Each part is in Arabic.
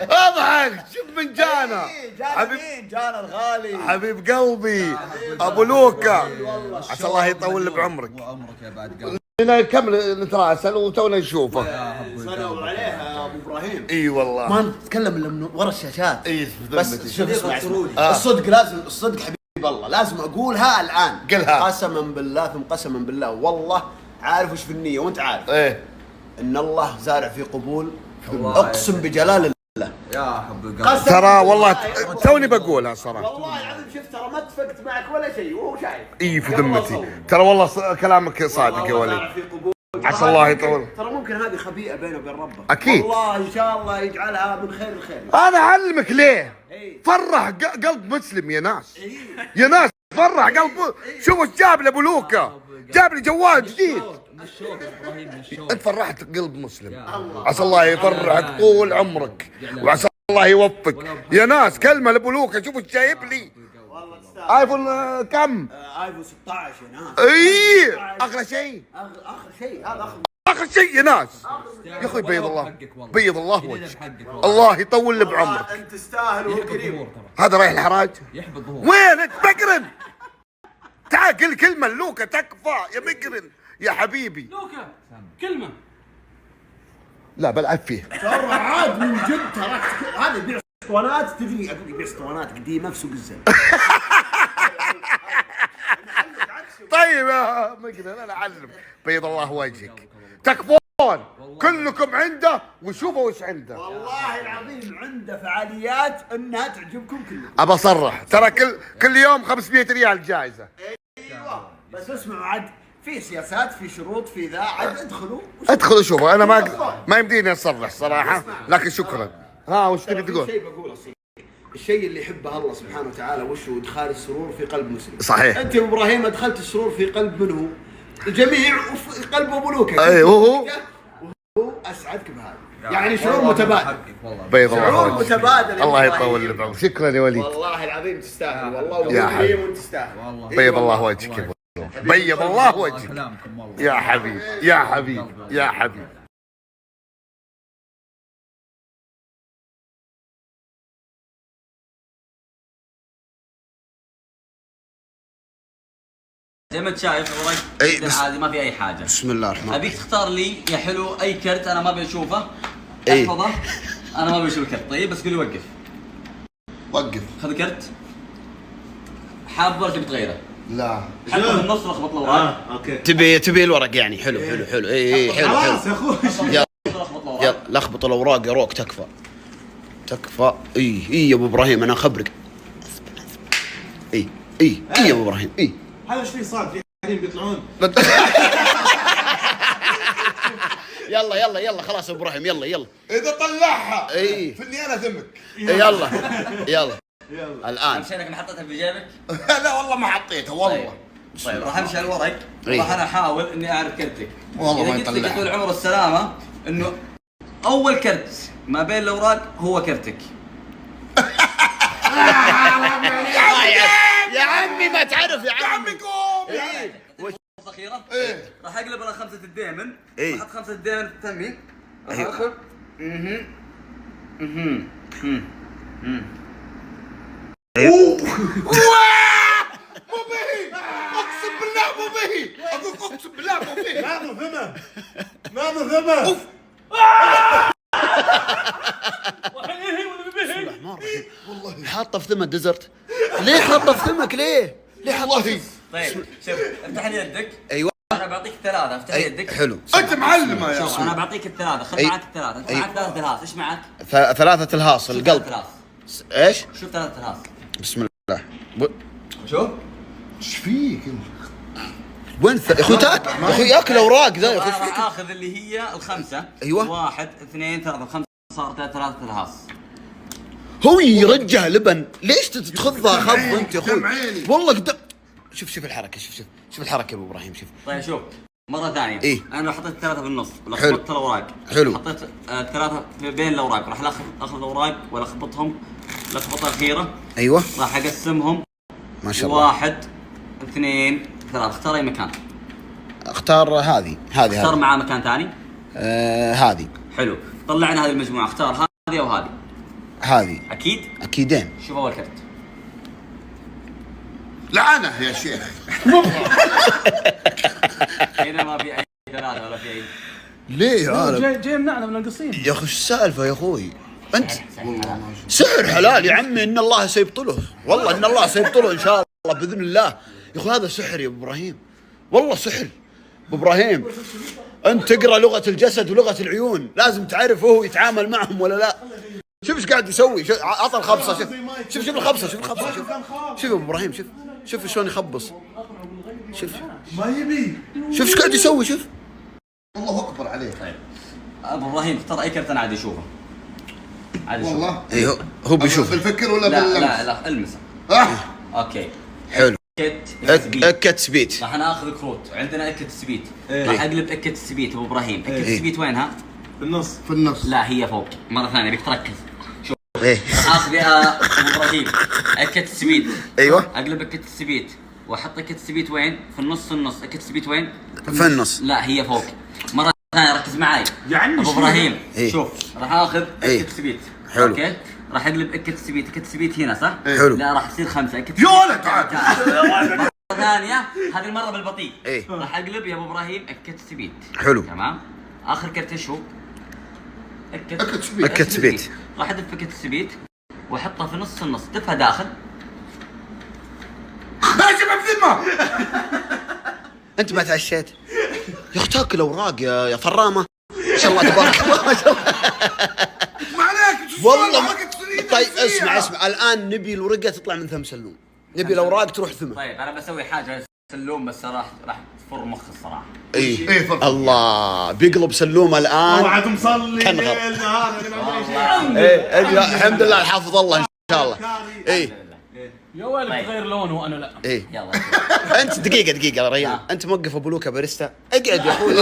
اضحك شوف من جانا. حبيب جانا الغالي، حبيب قلبي ابو لوكا، عسى الله يطول بعمرك وعمرك يا بعد قلبي. هنا كمل نتراسل وتونا نشوفه. صلوا عليها يا ابو ابراهيم. اي والله ما نتكلم الا من ورا الشاشات. اي بس شوف اسمع الصدق لازم، الصدق حبيب الله لازم اقولها الان. قلها. قسما بالله ثم قسما بالله والله عارف وش في النية وانت عارف. ايه ان الله زارع في قبول، اقسم بجلال الله. يا حب القلب. ترى والله توني بقولها صراحه. والله العظيم شفت ترى ما اتفقت معك ولا شيء وهو شايف. اي في ذمتي ترى والله كلامك صادق يا وليد. عسى الله يطول. ترى ممكن هذه خبيئة بينه وبين ربه. أكيد. والله ان شاء الله يجعلها من خير الخير. انا اعلمك ليه. إيه. فرح قلب مسلم يا ناس. يا ناس فرح قلب. شوف ايش جاب لي ابو لوكا، جاب لي جوال جديد. من الشوق يا ابراهيم، من الشوق. انت فرحت قلب مسلم. عسى الله يفرحك طول عمرك وعسى الله يوفق يا ناس. كلمه لابو لوكا، شوف ايش جايب لي. والله تستاهل. ايفون كم؟ ايفون 16 يا ناس. اي اغلى شيء، اخر شيء هذا اخر شيء يا ناس. يا اخوي بيض الله، بيض الله وجهك، الله يطول لي بعمرك. انت تستاهل وهو كريم. هذا رايح الحراج. يحب الظهور. وينك مقرن؟ تعال قل كلمة لوكا تكفى يا مقرن يا حبيبي. لوكا كلمة. لا بلعب فيه. ترى عاد من جد ترى هذا يبيع اسطوانات، تدري اقول يبيع اسطوانات قديمه في سوق الزين. طيب يا مقرن انا اعلم، بيض الله وجهك. تكفون كلكم عنده وشوفوا وش عنده. والله العظيم عنده فعاليات انها تعجبكم كلكم. ابى اصرح ترى كل يوم 500 ريال جائزة. ايوه بس اسمعوا عاد في سياسات، في شروط، في ذا عاد ادخلوا. ادخلوا شوفوا. انا ما يمديني اصرح صراحة، لكن شكرا. ها وش تبي تقول؟ شيء بقوله صحيح. الشيء اللي يحبه الله سبحانه وتعالى وش هو؟ ادخال السرور في قلب مسلم. صحيح. انت يا ابو ابراهيم ادخلت السرور في قلب من هو؟ الجميع وفي قلب ابو لوكا. اي وهو اسعدك بهذا، يعني شعور متبادل. بيض الله شعور وجهك. متبادل. الله يطول بعمرك. شكرا يا وليد. والله العظيم تستاهل والله يا وكريم حبيبي. وانت تستاهل. والله. بيض الله وجهك يا وليد. بيض الله وجهك كلامكم والله. يا حبيب يا حبيب يا حبيب. زي ما انت شايف ورق أي جدا بس- عادي ما في اي حاجه. بسم الله الرحمن الرحيم. ابيك تختار لي يا حلو اي كرت، انا ما ابي اشوفه. أي. احفظه. انا ما ابي اشوف الكرت. طيب بس قول لي وقف. وقف. خذ كرت. حاب ولا تبي تغيره؟ لا حطه في النص لخبط الاوراق. اوكي. تبي الورق يعني. حلو حلو حلو. اي حلو خلاص حلو. يا اخوي. يلا لخبط الاوراق. يلا لخبط الاوراق يا روك. تكفى تكفى. اي يا ابو ابراهيم انا اخبرك. اي يا ابو ابراهيم. اي هذا ايش في صار؟ في حريم بيطلعون. يلا خلاص يا ابو ابراهيم. يلا اذا طلعها اي فني انا ذمك. يلا الان. عشان انك ما حطيتها في جيبك. لا والله ما حطيتها والله. طيب راح امشي على الورق. إيه. راح انا احاول اني اعرف كرتك. والله ما اذا قلت لك يطلعها. يا طول العمر السلامه انه اول كرت ما بين الاوراق هو كرتك. يا عمي ما تعرف يا عمي. قوم فرصة أخيرة. إيه. راح أقلب أنا خمسة الديمن. إيه. راح أحط خمسة الديمن في التمي. راح أيوه. آخذ. مو به اقسم بالله مو به. اقول اقسم بالله مو به. ما ظلمه. حاطه في ثمن ديزرت. ليه حاطه في ثمك ليه والله طيب شوف افتح لي يدك. ايوه. أنا بعطيك ثلاثة. افتح لي يدك. حلو. انت معلمه يا شوف أنا بعطيك الثلاثة. خذ أي. معك الثلاثة. أنت أي. معك ثلاثة الهاس. إيش معك؟ ثلاثة الهاص شوف القلب. ثلاثة الهاس. ايش؟ شوف ثلاثة الهاس. بسم الله. شوف. ايش فيك وين يا اخوي تاكل يا اخوي ياكل اوراق ذا يا أنا اخوي. راح آخذ اللي هي الخمسة. أيوة. 1 2 3 5 صارت ثلاثة الهاس. هو يرجع لبن. ليش تخضها خض انت يا اخوي؟ دم عيني. والله قدام. شوف الحركه. شوف الحركه يا ابو ابراهيم. شوف طيب شوف مرة ثانية. إيه. أنا لو حطيت الثلاثة في النص حلو. ولخبطت الأوراق. حلو. حطيت الثلاثة بين الأوراق راح آخذ الأوراق والخبطهم لخبطة أخيرة. ايوه راح أقسمهم. ما شاء الله. 1 2 3. اختار أي مكان. اختار هذه اختار معاه مكان ثاني. هذه. حلو. طلعنا هذه المجموعة. اختار هذه هذه او هذه؟ هذه اكيد. اكيدين. شوف اول كرت. لعنه يا شيخ. هنا ما في اي ثلاثه ولا في اي. ليه يا عالم؟ جاي يمنعنا من القصيم. يا اخي ايش السالفه يا اخوي؟ انت سحر حلال يا عمي، ان الله سيبطله، والله ان الله سيبطله ان شاء الله باذن الله. يا اخوي هذا سحر يا ابو ابراهيم، والله سحر ابو ابراهيم. انت تقرا لغه الجسد ولغه العيون، لازم تعرف هو يتعامل معهم ولا لا. شوف ايش قاعد يسوي، عطى الخبصه. شوف الخبصه، شوف يا ابو ابراهيم، شوف شلون يخبص. شوف ما يبي. شوف ايش قاعد يسوي. شوف الله اكبر عليك. طيب ابو ابراهيم اختار اي كرت انا عاد اشوفه. والله ايه هو بيشوف. بالفكر ولا لا باللمس؟ لا المسه. اوكي حلو. اكت اكت سبيت. راح ناخذ كروت، عندنا اكت سبيت. راح اقلب اكت سبيت ابو ابراهيم. اكت سبيت وينها؟ بالنص. في النص. لا هي فوق. مره ثانيه بيك تركز. شوف ايه اخذ يا ابو ابراهيم اكت سبيت. ايوه اقلب اكت سبيت واحط اكت سبيت وين؟ في النص. اكت سبيت وين؟ في النص. لا هي فوق. مره ثانيه ركز معي يعني ابو ابراهيم. إيه. شوف راح اخذ إيه. اكت سبيت. حلو. اوكي راح اقلب اكت سبيت. اكت سبيت هنا صح؟ حلو. لا راح يصير 5 اكت يا ولد تعال. مرة ثانية هذه المرة بالبطيء. إيه. راح اقلب يا ابو ابراهيم اكت سبيت. حلو. تمام. اخر كرت ايش هو؟ أكت سبيت. أكت سبيت. راح ادف اكت سبيت واحطها في نص. دفها داخل. ماشي بذمه. انت ما تعشيت يا اخي، تاكل اوراق يا فرامه. ما شاء الله تبارك الله، ما شاء الله. ما عليك. والله ما كنت تريد طيب فيها. اسمع الان نبي الورقه تطلع من ثم سلوم، نبي الاوراق تروح ثمه. طيب انا بسوي حاجة سلوم بس راح تفر مخ الصراحة. ايه إيه، فرق. الله بيقلب سلوم الان. وعد مصلي كنغر. ليل نهار انا ما ادري شيء. ايه الحمد لله حافظ الله ان شاء الله. ايه يا ولد طيب. تغير لونه وانا لا. ايه يلا. انت دقيقه يا ريان، انت موقف ابو لوكا باريستا. اقعد يا اخوي.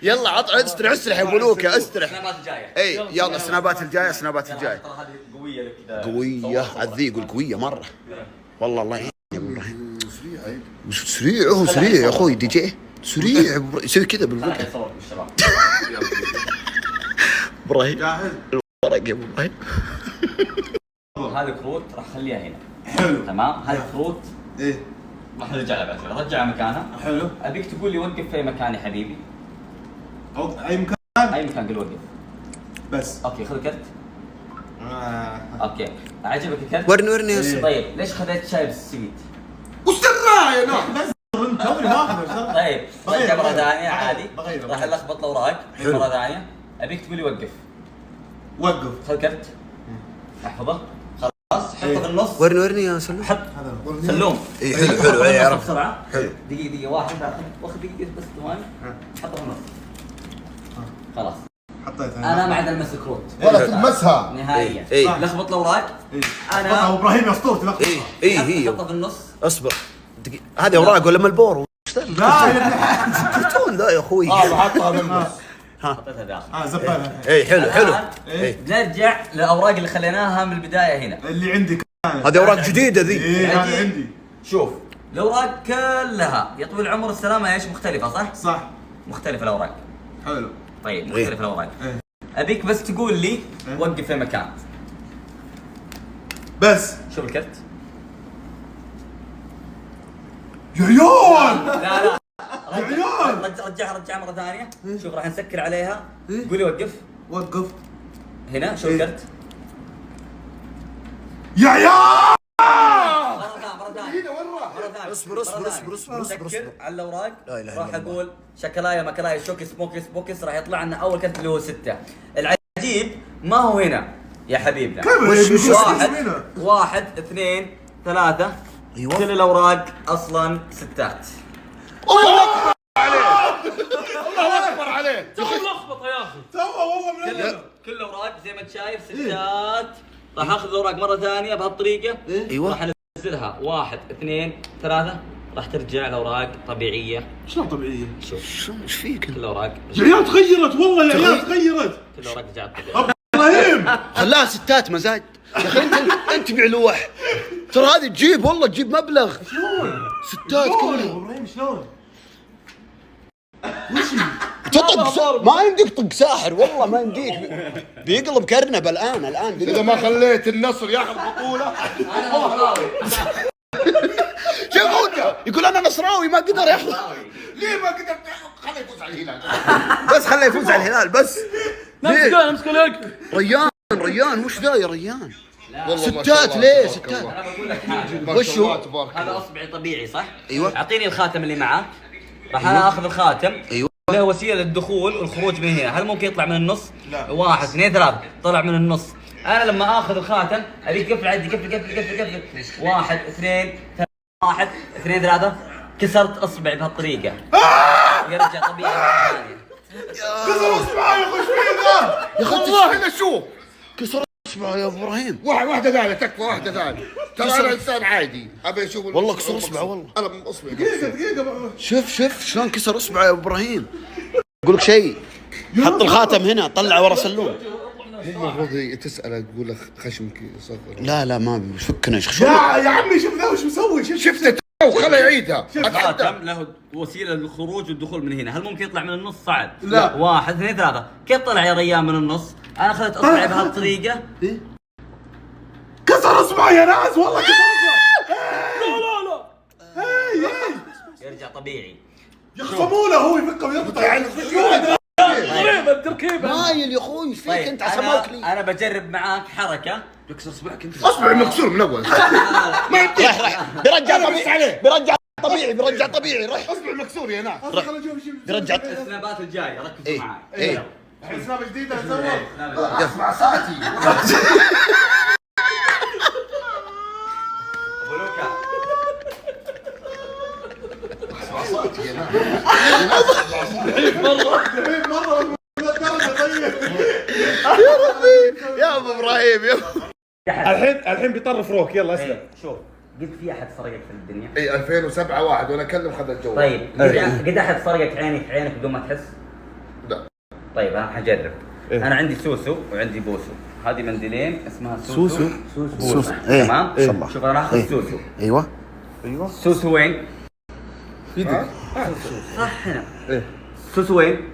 يلا استرح يا ابو لوكا، استرح. السنابات الجاية. اي يلا السنابات الجايه. ترى هذه قوية لك كذا. قويه عذي يقول قويه مره. والله الله يعين يا ابو ابراهيم. مش سريع، هو سريع يا اخوي دي جي سريع. يسوي كذا بالوقت. خليني اصور بالشباب. ابراهيم جاهز. الورق يا ابو ابراهيم. هذه كروت راح اخليها هنا. حلو. تمام. هذه كروت ايه راح نرجع لها بعد. رجعها مكانها. حلو. ابيك تقول لي وقف في مكان يا حبيبي. أو اي مكان اي مكان قل وقف. بس. اوكي خذ كرت. اوكي عجبك الكرت؟ ورني يا أستاذ. طيب ليش خذيت شاي بالسويت؟ واستنى يا ناس. بس انت توني ما اخذ. طيب بغير، رجع مرة بغير. ثانية عادي. بغير. راح نلخبط الاوراق مرة ثانية. ابيك تقول لي وقف. وقف. خذ كرت. احفظه. خلاص حطه في النص. ورني يا سلوم. حط سلوم. اي حلو اي عرفت. بسرعة. حلو. دقيقة واحد واخذ دقيقة بس ثواني. حطه في النص. خلاص. حطيتها. انا ما عاد المس الكروت ولا تلمسها. نهائيا. إيه. لخبط الاوراق. انا انا ابراهيم يا اسطورتي لقطة. اي هي حطه في النص. اصبر دقيقة. هذه اوراق ولا ملبور؟ لا يا ابن كرتون ذا يا اخوي. حطها بالنص. حطيتها داخل. زبالة. اي حلو الآن إيه. نرجع للاوراق اللي خليناها من البدايه هنا. اللي عندي كانت. هذه اوراق جديده ذي. ايه عندي. هذا عندي. شوف الاوراق كلها يا طويل العمر السلامه ايش مختلفه صح؟ صح. مختلفه الاوراق. حلو. طيب مختلفه الاوراق. إيه. ابيك بس تقول لي إيه. وقف في مكان. بس شوف الكرت. يا عيال. لا لا عيال. رجعها مره ثانيه. شوف راح نسكر عليها. قولي وقف. وقف. هنا شوف إيه. الكرت. يا عيال. مرة ثانية. اصبر. سكر على الاوراق. لا إله راح إلا الله. اقول شكلايا مكلايا شوكس بوكس راح يطلع لنا اول كرت اللي هو 6. العجيب ما هو هنا يا حبيبنا. وش واحد اثنين ثلاثة. أيوة. كل الاوراق اصلا 6. الله اكبر عليك. تو ملخبطه يا اخي. تو والله من كل الاوراق زي ما انت شايف 6. راح اخذ الاوراق مرة ثانية بهالطريقة. ايوه راح انزلها 1 2 3. راح ترجع الاوراق طبيعية. شلون طبيعية؟ شوف شو ايش فيك؟ كل الاوراق يا عيال تغيرت والله يا عيال تغيرت. كل الاوراق رجعت طبيعية. ابراهيم. خلاها ستات مزاج يا اخي. انت تبيع لوح ترى هذه تجيب والله تجيب مبلغ. ستات كلها ابراهيم شلون؟ ما يمديك طق ساحر والله ما يمديك. بيقلب كرنب الان اذا ما خليت النصر ياخذ بطوله شوف يقول انا نصراوي ما قدر ياخذ. ليه ما قدرت خليه يفوز على الهلال؟ بس خليه يفوز على الهلال بس. نمسك لك. ريان وش ذا يا ريان؟ والله ما شاء ستات الله، ليه تبارك ستات؟ الله. انا بقول لك حاجه. ما وش شاء هو؟ الله تبارك هذا الله. اصبعي طبيعي صح؟ ايوه. اعطيني الخاتم اللي معك. راح انا اخذ الخاتم. ايوه. له وسيله للدخول والخروج من هنا، هل ممكن يطلع من النص؟ لا. 1 2 3 طلع من النص. انا لما اخذ الخاتم ابيك قفل عندي قفل 1 2 3 1 2 3 كسرت اصبعي بهالطريقه. يرجع طبيعي مرة ثانية. كسر اصبعه يا اخوي ذا يا اخي والله انا شوف كسر اصبعه يا ابراهيم. واحده ثانيه تكفى واحده ثانيه ترى انا انسان عادي ابي اشوف والله كسر اصبعه والله. انا اصبعي شوف شلون كسر اصبعه يا ابراهيم. اقول لك شيء، حط الخاتم هنا طلعه ورا سلوم. المفروض تساله تقول له خشمك صغر. لا ما فكنا يا عمي شوف ذا وش مسوي. شفته وخله يعيدها. الخاتم له وسيله للخروج والدخول من هنا، هل ممكن يطلع من النص؟ صعب. لا. 1 2 3 كيف طلع يا ريان من النص؟ انا اخذت اصبعي بهالطريقه. كسر اصبعه يا ناس والله كسر اصبعه. يرجع طبيعي. يخصمونه هو يفكه ويقطع. تركيبه التركيبه. مايل يا اخوي ايش فيك طيب انت عسموك لي. انا بجرب معاك حركه. اصبعي مكسور من اول. ما يمديك راح بيرجع طبيعي راح. اصبعي مكسور يا ناس. بيرجع السنابات الجايه ركزوا معي. ايه حساب جديد نسوي. اسمع صوتي. ابو لوكا يا ابو ابراهيم يا الحين بيطرف روك يلا اسلم. شوف قد في احد سرقك في الدنيا؟ اي 2007 واحد وانا اكلم خذ الجوال. طيب قد احد سرقك عينك بدون ما تحس؟ لا. طيب انا حجرب. انا عندي سوسو وعندي بوسو، هذه منديلين اسمها سوسو بوسو. إيه. تمام؟ إن شاء الله. شوف انا اخذ سوسو. ايوه سوسو وين؟ صح هنا. سوسو وين؟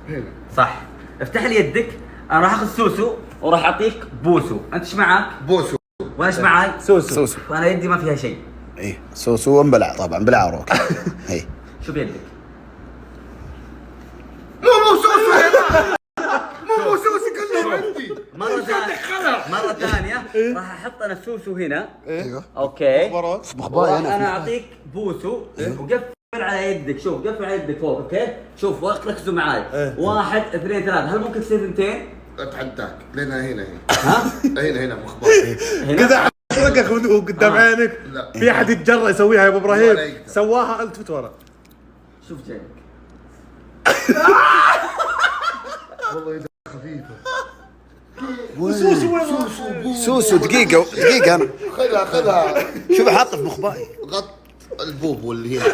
هنا. صح. افتح لي يدك، انا راح اخذ سوسو وراح اعطيك بوسو، انت ايش معك؟ بوسو. وايش معاي؟ سوسو وانا يدي ما فيها شيء. ايه سوسو انبلع طبعا بلع روك. ايه شوف يدك. مو سوسو هنا. مو سوسو كله عندي. مرة ثانية راح احط انا السوسو هنا. ايوه اوكي. مخباي انا انا اعطيك بوسو وقفل على يدك. شوف قفل على يدك فوق. اوكي شوف ركزوا معاي. 1 2 3 هل ممكن تصير 2؟ اتحداك لين هنا ها؟ هنا مخبار. كذا حرقك قدام عينك. لا. في احد يتجرأ يسويها يا ابو ولا ابراهيم. يقدر. سواها التفت ورا. شوف جايك. والله يدك خفيفه. سوسو دقيقة انا خذها شوف حاطه في مخباي. غط البوب واللي هنا.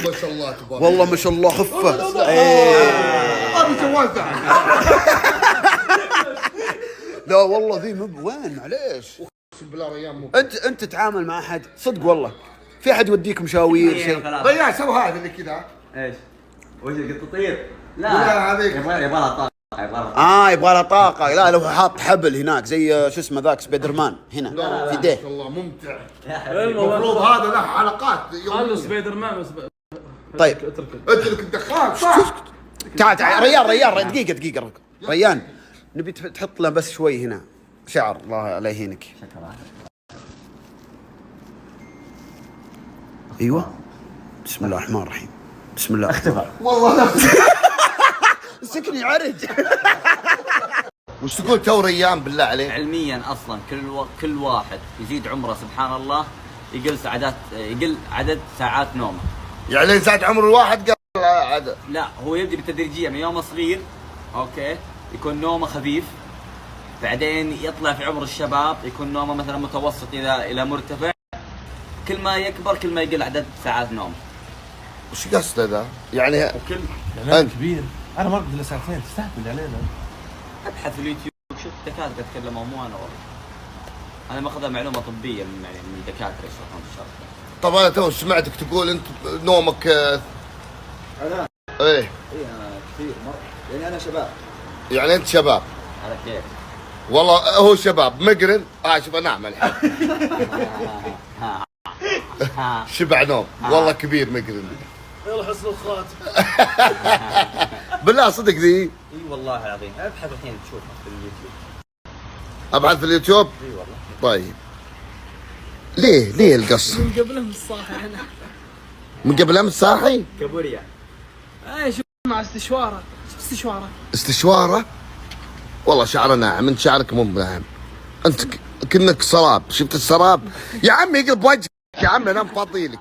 ما شاء الله تبارك. والله ما شاء الله خفة. ابي جوال ذا. لا والله ذي وين معليش. اقسم بالله ريان مو. انت تتعامل مع احد صدق والله في احد يوديك مشاوير شيء. ريان سوى هذا اللي كذا. ايش؟ وش القططير؟ لا، هذيك. يبغى لها طاقة. يبغى لها طاقة. لا لو حاط حبل هناك زي شو اسمه ذاك سبايدر مان هنا في ما يديه. شاء الله ممتع. المفروض المفروض هذا له حلقات هذا يوميا. سبايدر مان طيب اترك. اترك الدخان صح. تعال ريان دقيقة ريان نبي تحط له بس شوي هنا شعر الله لا يهينك. ايوه بسم الله الرحمن الرحيم. بسم الله اختفى والله نفسي. سكني عرج. وش تقول تو ريان بالله عليك؟ علميا اصلا كل واحد يزيد عمره سبحان الله يقل عدد ساعات نومه. يعني زاد عمر الواحد قبل عدد. لا هو يبدي بالتدريجيه من يوم صغير. اوكي يكون نومه خفيف، بعدين يطلع في عمر الشباب يكون نومه مثلا متوسط الى مرتفع. كل ما يكبر كل ما يقل عدد ساعات نوم. وش قصده ذا؟ يعني وكل انت كبير. انا ما اقدر ساعتين تستهبل علينا. ابحث في اليوتيوب شوف دكاتره تكلموا مو انا والله. انا ماخذها معلومه طبيه من الدكاتره يشرحون الشرح. طب انا تو سمعتك تقول انت نومك ايه اي انا كثير مره، يعني انا شباب. يعني انت شباب. على كيف. والله هو شباب مقرن. شوف نعمل شبع نوم والله كبير مقرن. يلا حسن الخاتم. بالله صدق ذي. اي والله العظيم ابحث الحين تشوفها في اليوتيوب. ابحث في اليوتيوب. اي والله. طيب ليه القص؟ من قبلهم الصاحي هنا. من قبل امس صاحي؟ كابوريا. اي شوف مع استشواره. استشواره؟ والله شعره ناعم، انت شعرك مو ناعم. انت كأنك سراب، شفت السراب؟ يا عمي اقلب وجهك يا عمي انا مفضيلك.